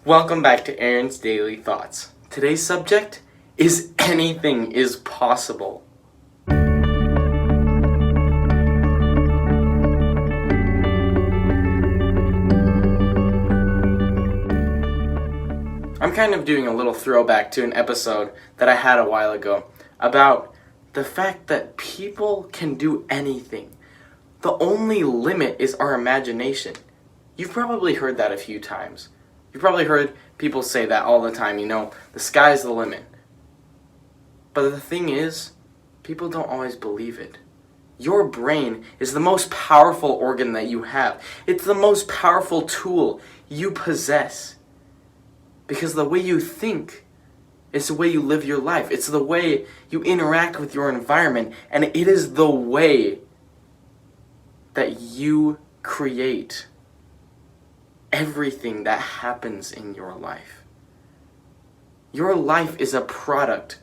Welcome back to Aaron's Daily Thoughts. Today's subject is anything is possible. I'm kind of doing a little throwback to an episode that I had a while ago about the fact that people can do anything. The only limit is our imagination. You've probably heard that a few times. You've probably heard people say that all the time, the sky's the limit. But the thing is, people don't always believe it. Your brain is the most powerful organ that you have. It's the most powerful tool you possess. Because the way you think is the way you live your life. It's the way you interact with your environment. And it is the way that you create everything that happens in your life. Your life is a product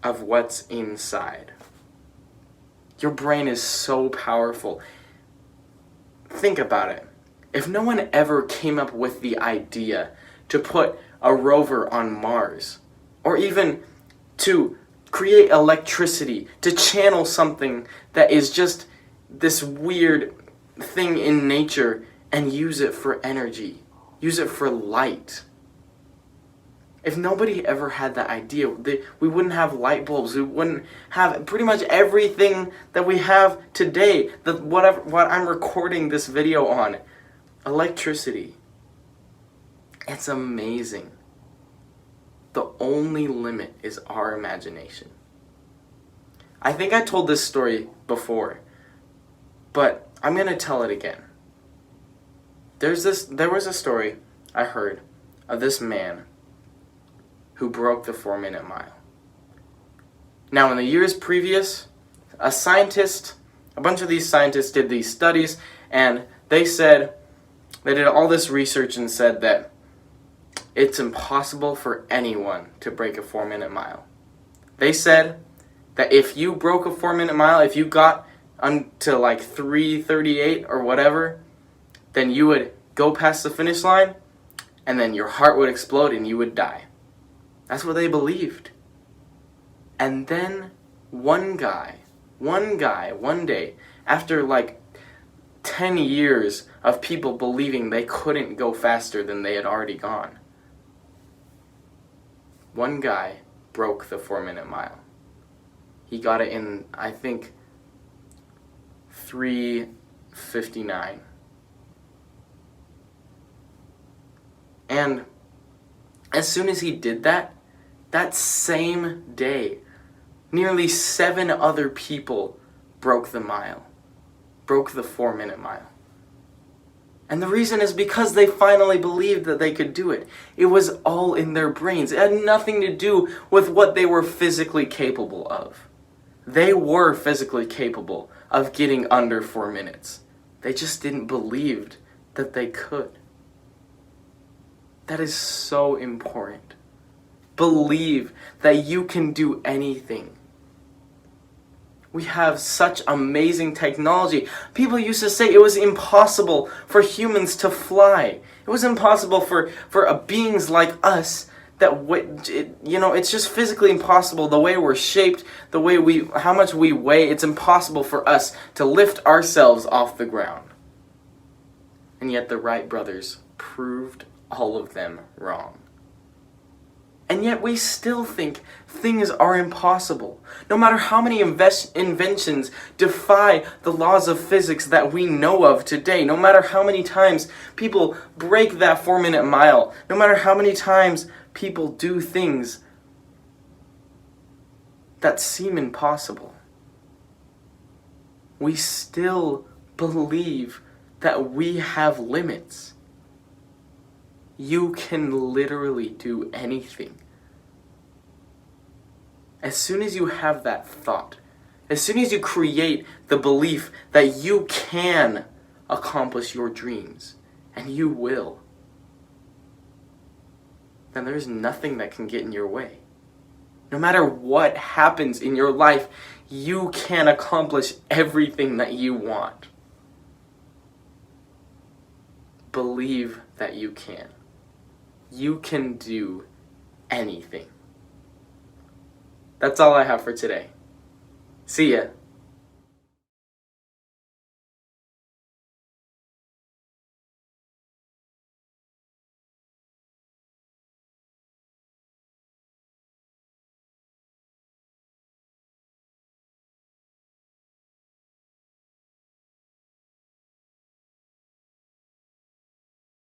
of what's inside. Your brain is so powerful. Think about it. If no one ever came up with the idea to put a rover on Mars, or even to create electricity, to channel something that is just this weird thing in nature and use it for energy, use it for light. If nobody ever had that idea, we wouldn't have light bulbs, we wouldn't have pretty much everything that we have today, what I'm recording this video on, electricity. It's amazing. The only limit is our imagination. I think I told this story before, but I'm going to tell it again. There was a story I heard of this man who broke the 4-minute mile. Now, in the years previous, a bunch of these scientists did these studies, and they did all this research and said that it's impossible for anyone to break a 4-minute mile. They said that if you broke a 4-minute mile, if you got to like 3:38 or whatever, then you would go past the finish line, and then your heart would explode and you would die. That's what they believed. And then one day, after like 10 years of people believing they couldn't go faster than they had already gone, one guy broke the 4-minute mile. He got it in, I think, 3:59. And as soon as he did that same day, nearly 7 other people broke the 4-minute mile. And the reason is because they finally believed that they could do it. It was all in their brains. It had nothing to do with what they were physically capable of. They were physically capable of getting under 4 minutes. They just didn't believe that they could. That is so important. Believe that you can do anything. We have such amazing technology. People used to say it was impossible for humans to fly. It was impossible for beings like us it's just physically impossible. The way we're shaped, how much we weigh, it's impossible for us to lift ourselves off the ground. And yet the Wright brothers proved all of them wrong. And yet we still think things are impossible. No matter how many inventions defy the laws of physics that we know of today, no matter how many times people break that 4-minute mile, no matter how many times people do things that seem impossible, we still believe that we have limits. You can literally do anything. As soon as you have that thought, as soon as you create the belief that you can accomplish your dreams, and you will, then there's nothing that can get in your way. No matter what happens in your life, you can accomplish everything that you want. Believe that you can. you can do anything. That's all I have for today. See ya.